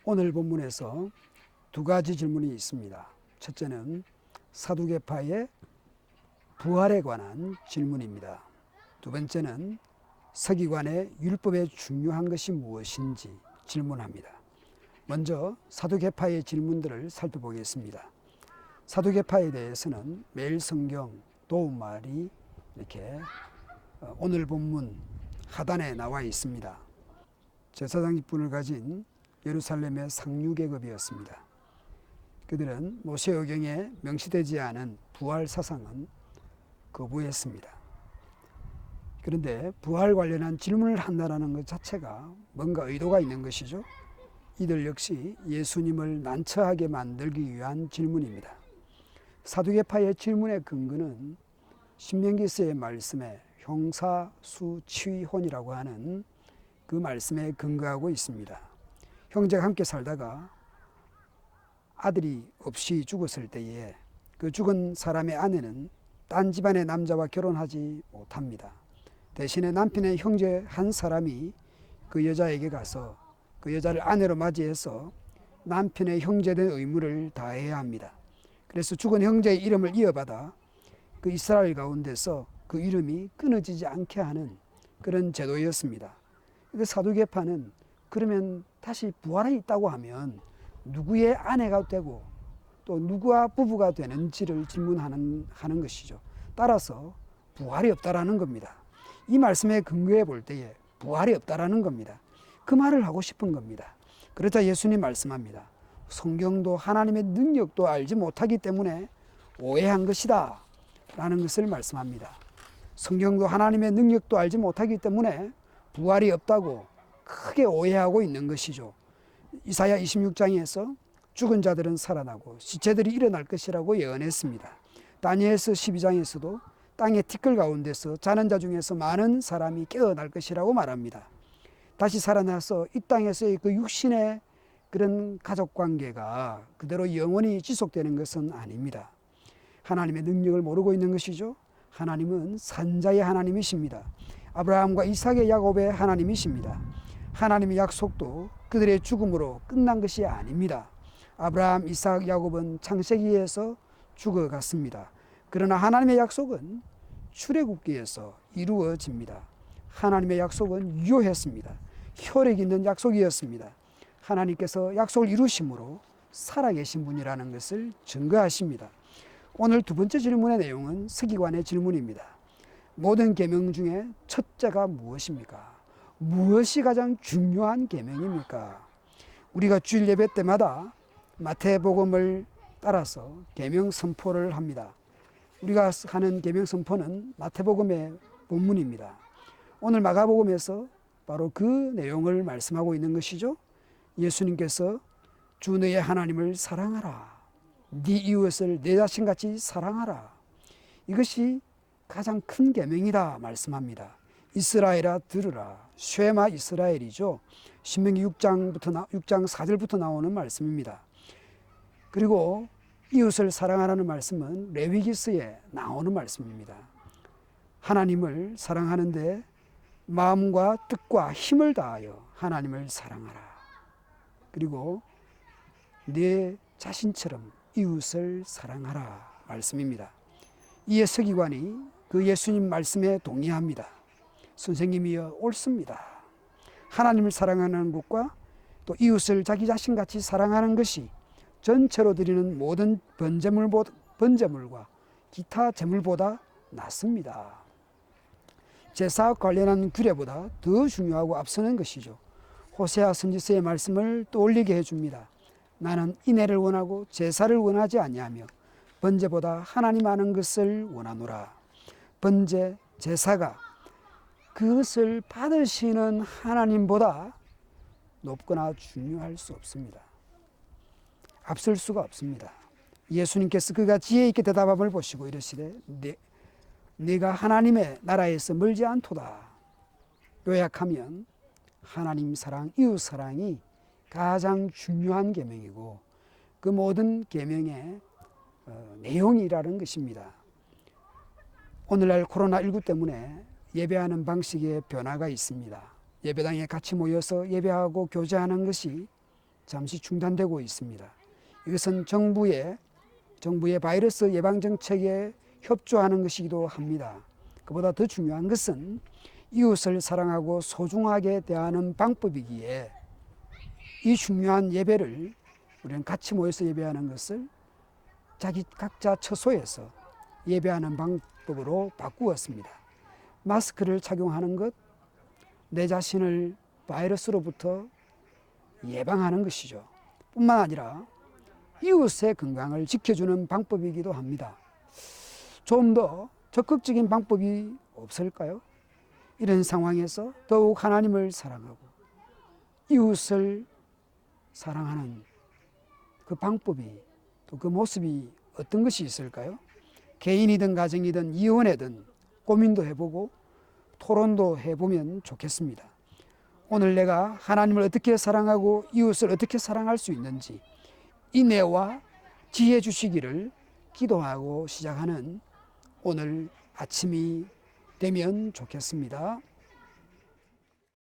오늘 본문에서 두 가지 질문이 있습니다. 첫째는 사두개파의 부활에 관한 질문입니다. 두 번째는 서기관의 율법에 중요한 것이 무엇인지 질문합니다. 먼저 사두개파의 질문들을 살펴보겠습니다. 사두개파에 대해서는 매일 성경 도움말이 이렇게 오늘 본문 하단에 나와 있습니다. 제사장 직분을 가진 예루살렘의 상류계급이었습니다. 그들은 모세오경에 명시되지 않은 부활 사상은 거부했습니다. 그런데 부활 관련한 질문을 한다는 것 자체가 뭔가 의도가 있는 것이죠. 이들 역시 예수님을 난처하게 만들기 위한 질문입니다. 사두개파의 질문의 근거는 신명기서의 말씀에 형사수치혼이라고 하는 그 말씀에 근거하고 있습니다. 형제가 함께 살다가 아들이 없이 죽었을 때에 그 죽은 사람의 아내는 딴 집안의 남자와 결혼하지 못합니다. 대신에 남편의 형제 한 사람이 그 여자에게 가서 그 여자를 아내로 맞이해서 남편의 형제된 의무를 다해야 합니다. 그래서 죽은 형제의 이름을 이어받아 그 이스라엘 가운데서 그 이름이 끊어지지 않게 하는 그런 제도였습니다. 그 사두개파는 그러면 다시 부활이 있다고 하면 누구의 아내가 되고 또 누구와 부부가 되는지를 질문하는 것이죠. 따라서 부활이 없다라는 겁니다. 이 말씀에 근거해 볼 때에 부활이 없다라는 겁니다. 그 말을 하고 싶은 겁니다. 그러자 예수님 말씀합니다. 성경도 하나님의 능력도 알지 못하기 때문에 오해한 것이다 라는 것을 말씀합니다. 성경도 하나님의 능력도 알지 못하기 때문에 부활이 없다고 크게 오해하고 있는 것이죠. 이사야 26장에서 죽은 자들은 살아나고 시체들이 일어날 것이라고 예언했습니다. 다니엘서 12장에서도 땅의 티끌 가운데서 자는 자 중에서 많은 사람이 깨어날 것이라고 말합니다. 다시 살아나서 이 땅에서의 그 육신의 그런 가족관계가 그대로 영원히 지속되는 것은 아닙니다. 하나님의 능력을 모르고 있는 것이죠. 하나님은 산자의 하나님이십니다. 아브라함과 이삭의 야곱의 하나님이십니다. 하나님의 약속도 그들의 죽음으로 끝난 것이 아닙니다. 아브라함, 이삭, 야곱은 창세기에서 죽어갔습니다. 그러나 하나님의 약속은 출애굽기에서 이루어집니다. 하나님의 약속은 유효했습니다. 혈액 있는 약속이었습니다. 하나님께서 약속을 이루심으로 살아계신 분이라는 것을 증거하십니다. 오늘 두 번째 질문의 내용은 서기관의 질문입니다. 모든 계명 중에 첫째가 무엇입니까? 무엇이 가장 중요한 계명입니까? 우리가 주일 예배 때마다 마태복음을 따라서 계명 선포를 합니다. 우리가 하는 계명 선포는 마태복음의 본문입니다. 오늘 마가복음에서 바로 그 내용을 말씀하고 있는 것이죠. 예수님께서 주 너의 하나님을 사랑하라. 네 이웃을 내 자신같이 사랑하라. 이것이 가장 큰 계명이다 말씀합니다. 이스라엘아 들으라. 쉐마 이스라엘이죠. 신명기 6장 4절부터 나오는 말씀입니다. 그리고 이웃을 사랑하라는 말씀은 레위기서에 나오는 말씀입니다. 하나님을 사랑하는데 마음과 뜻과 힘을 다하여 하나님을 사랑하라. 그리고 내 자신처럼 이웃을 사랑하라 말씀입니다. 이에 서기관이 그 예수님 말씀에 동의합니다. 선생님이여 옳습니다. 하나님을 사랑하는 것과 또 이웃을 자기 자신같이 사랑하는 것이 전체로 드리는 모든 번제물과 기타 제물보다 낫습니다. 제사 관련한 규례보다 더 중요하고 앞서는 것이죠. 호세아 선지서의 말씀을 떠올리게 해줍니다. 나는 인애를 원하고 제사를 원하지 아니하며 번제보다 하나님 아는 것을 원하노라. 번제, 제사가 그것을 받으시는 하나님보다 높거나 중요할 수 없습니다. 앞설 수가 없습니다. 예수님께서 그가 지혜 있게 대답함을 보시고 이르시되 네가 하나님의 나라에서 멀지 않도다. 요약하면 하나님 사랑, 이웃 사랑이 가장 중요한 계명이고 그 모든 계명의 내용이라는 것입니다. 오늘날 코로나19 때문에 예배하는 방식에 변화가 있습니다. 예배당에 같이 모여서 예배하고 교제하는 것이 잠시 중단되고 있습니다. 이것은 정부의 바이러스 예방 정책에 협조하는 것이기도 합니다. 그보다 더 중요한 것은 이웃을 사랑하고 소중하게 대하는 방법이기에 이 중요한 예배를 우리는 같이 모여서 예배하는 것을 각자 처소에서 예배하는 방법으로 바꾸었습니다. 마스크를 착용하는 것, 내 자신을 바이러스로부터 예방하는 것이죠. 뿐만 아니라 이웃의 건강을 지켜주는 방법이기도 합니다. 좀 더 적극적인 방법이 없을까요? 이런 상황에서 더욱 하나님을 사랑하고 이웃을 사랑하는 그 방법이 또 그 모습이 어떤 것이 있을까요? 개인이든 가정이든 이혼이든 고민도 해보고 토론도 해보면 좋겠습니다. 오늘 내가 하나님을 어떻게 사랑하고 이웃을 어떻게 사랑할 수 있는지 인내와 지혜 주시기를 기도하고 시작하는 오늘 아침이 되면 좋겠습니다.